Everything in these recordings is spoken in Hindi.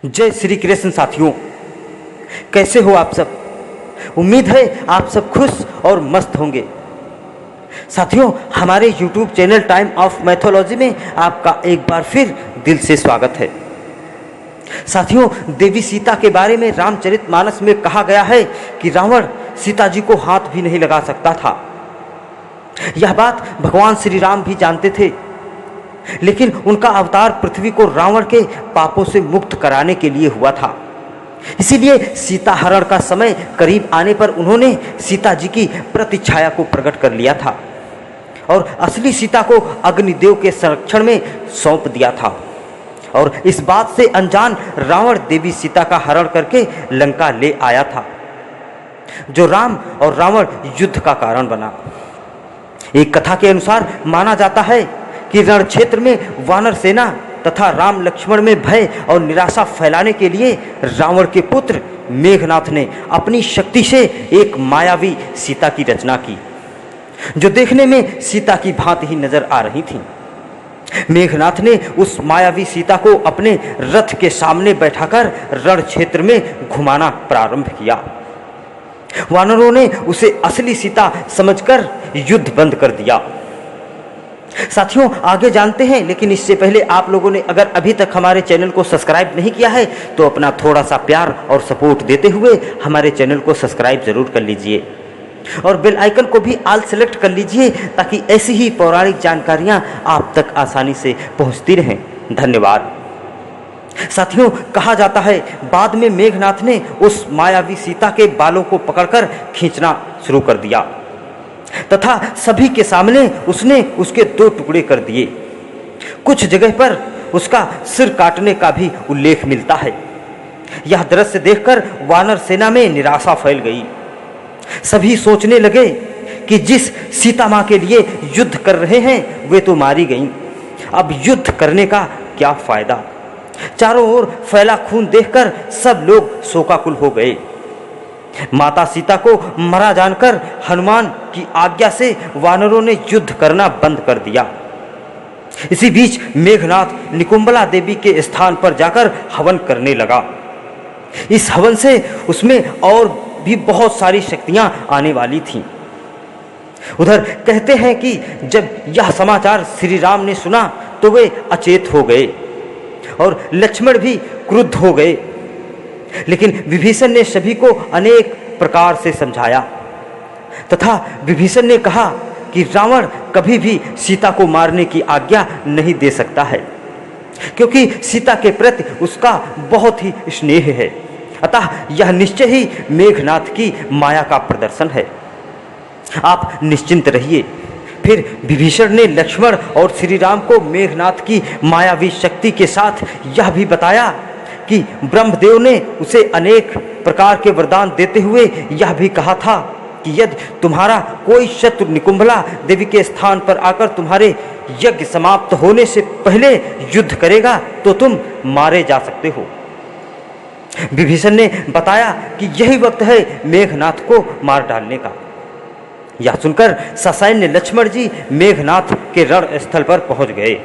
जय श्री कृष्ण साथियों, कैसे हो आप सब। उम्मीद है आप सब खुश और मस्त होंगे। साथियों, हमारे YouTube channel time of mythology में आपका एक बार फिर दिल से स्वागत है। साथियों, देवी सीता के बारे में रामचरितमानस में कहा गया है कि रावण सीता जी को हाथ भी नहीं लगा सकता था। यह बात भगवान श्री राम भी जानते थे, लेकिन उनका अवतार पृथ्वी को रावण के पापों से मुक्त कराने के लिए हुआ था। इसीलिए सीता हरण का समय करीब आने पर उन्होंने सीता जी की प्रतिछाया को प्रकट कर लिया था और असली सीता को अग्निदेव के संरक्षण में सौंप दिया था। और इस बात से अनजान रावण देवी सीता का हरण करके लंका ले आया था, जो राम और रावण युद्ध का कारण बना। एक कथा के अनुसार माना जाता है कि रण क्षेत्र में वानर सेना तथा राम लक्ष्मण में भय और निराशा फैलाने के लिए रावण के पुत्र मेघनाथ ने अपनी शक्ति से एक मायावी सीता की रचना की, जो देखने में सीता की भांति ही नजर आ रही थी। मेघनाथ ने उस मायावी सीता को अपने रथ के सामने बैठाकर रण क्षेत्र में घुमाना प्रारंभ किया। वानरों ने उसे असली सीता समझकर युद्ध बंद कर दिया। साथियों, आगे जानते हैं, लेकिन इससे पहले आप लोगों ने अगर अभी तक हमारे चैनल को सब्सक्राइब नहीं किया है तो अपना थोड़ा सा प्यार और सपोर्ट देते हुए हमारे चैनल को सब्सक्राइब जरूर कर लीजिए और बेल आइकन को भी ऑल सेलेक्ट कर लीजिए, ताकि ऐसी ही पौराणिक जानकारियां आप तक आसानी से पहुंचती रहें। धन्यवाद। साथियों, कहा जाता है बाद में मेघनाथ ने उस मायावी सीता के बालों को पकड़कर खींचना शुरू कर दिया तथा सभी के सामने उसने उसके दो टुकड़े कर दिए। कुछ जगह पर उसका सिर काटने का भी उल्लेख मिलता है। यह दृश्य देखकर वानर सेना में निराशा फैल गई। सभी सोचने लगे कि जिस सीता मां के लिए युद्ध कर रहे हैं वे तो मारी गईं, अब युद्ध करने का क्या फायदा। चारों ओर फैला खून देखकर सब लोग शोकाकुल हो गए। माता सीता को मरा जानकर हनुमान की आज्ञा से वानरों ने युद्ध करना बंद कर दिया। इसी बीच मेघनाथ निकुंबला देवी के स्थान पर जाकर हवन करने लगा। इस हवन से उसमें और भी बहुत सारी शक्तियां आने वाली थीं। उधर कहते हैं कि जब यह समाचार श्री राम ने सुना तो वे अचेत हो गए और लक्ष्मण भी क्रुद्ध हो गए, लेकिन विभीषण ने सभी को अनेक प्रकार से समझाया तथा विभीषण ने कहा कि रावण कभी भी सीता को मारने की आज्ञा नहीं दे सकता है, क्योंकि सीता के प्रति उसका बहुत ही स्नेह है। अतः यह निश्चय ही मेघनाथ की माया का प्रदर्शन है। आप निश्चिंत रहिए। फिर विभीषण ने लक्ष्मण और श्री राम को मेघनाथ की मायावी शक्ति के साथ यह भी बताया कि ब्रह्मदेव ने उसे अनेक प्रकार के वरदान देते हुए यह भी कहा था कि यदि तुम्हारा कोई शत्रु निकुंभला देवी के स्थान पर आकर तुम्हारे यज्ञ समाप्त होने से पहले युद्ध करेगा तो तुम मारे जा सकते हो। विभीषण ने बताया कि यही वक्त है मेघनाथ को मार डालने का। यह सुनकर ससैन्य लक्ष्मण जी मेघनाथ के रण स्थल पर पहुंच गए।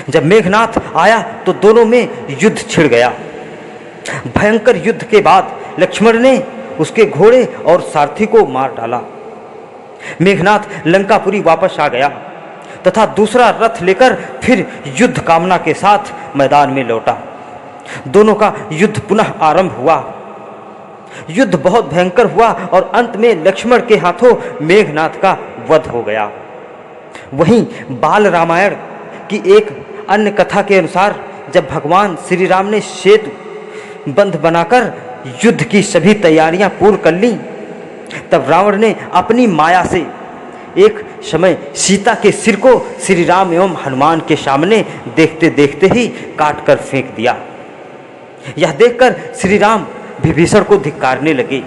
जब मेघनाथ आया तो दोनों में युद्ध छिड़ गया। भयंकर युद्ध के बाद लक्ष्मण ने उसके घोड़े और सारथी को मार डाला। मेघनाथ लंकापुरी वापस आ गया तथा दूसरा रथ लेकर फिर युद्ध कामना के साथ मैदान में लौटा। दोनों का युद्ध पुनः आरंभ हुआ। युद्ध बहुत भयंकर हुआ और अंत में लक्ष्मण के हाथों मेघनाथ का वध हो गया। वहीं बाल रामायण कि एक अन्य कथा के अनुसार जब भगवान श्री राम ने सेतु बंध बनाकर युद्ध की सभी तैयारियां पूर्ण कर लीं, तब रावण ने अपनी माया से एक समय सीता के सिर को श्री राम एवं हनुमान के सामने देखते देखते ही काट कर फेंक दिया। यह देखकर श्री राम विभीषण को धिक्कारने लगे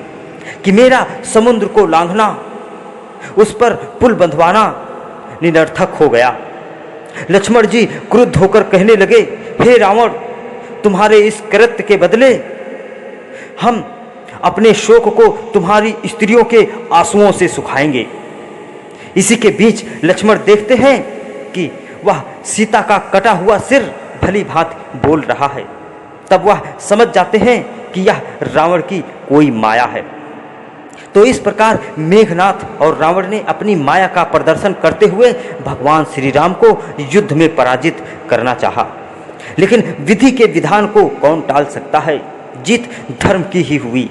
कि मेरा समुद्र को लांघना, उस पर पुल बंधवाना निरर्थक हो गया। लक्ष्मण जी क्रुद्ध होकर कहने लगे, हे रावण, तुम्हारे इस कृत्य के बदले हम अपने शोक को तुम्हारी स्त्रियों के आंसुओं से सुखाएंगे। इसी के बीच लक्ष्मण देखते हैं कि वह सीता का कटा हुआ सिर भली भांति बोल रहा है। तब वह समझ जाते हैं कि यह रावण की कोई माया है। तो इस प्रकार मेघनाथ और रावण ने अपनी माया का प्रदर्शन करते हुए भगवान श्री राम को युद्ध में पराजित करना चाहा, लेकिन विधि के विधान को कौन टाल सकता है। जीत धर्म की ही हुई।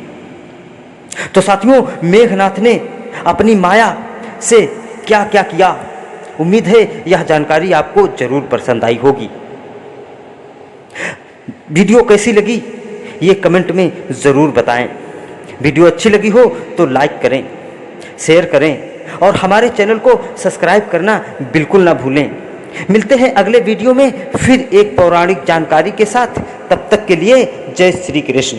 तो साथियों, मेघनाथ ने अपनी माया से क्या क्या किया, उम्मीद है यह जानकारी आपको जरूर पसंद आई होगी। वीडियो कैसी लगी ये कमेंट में ज़रूर बताएं। वीडियो अच्छी लगी हो तो लाइक करें, शेयर करें और हमारे चैनल को सब्सक्राइब करना बिल्कुल ना भूलें। मिलते हैं अगले वीडियो में फिर एक पौराणिक जानकारी के साथ। तब तक के लिए जय श्री कृष्ण।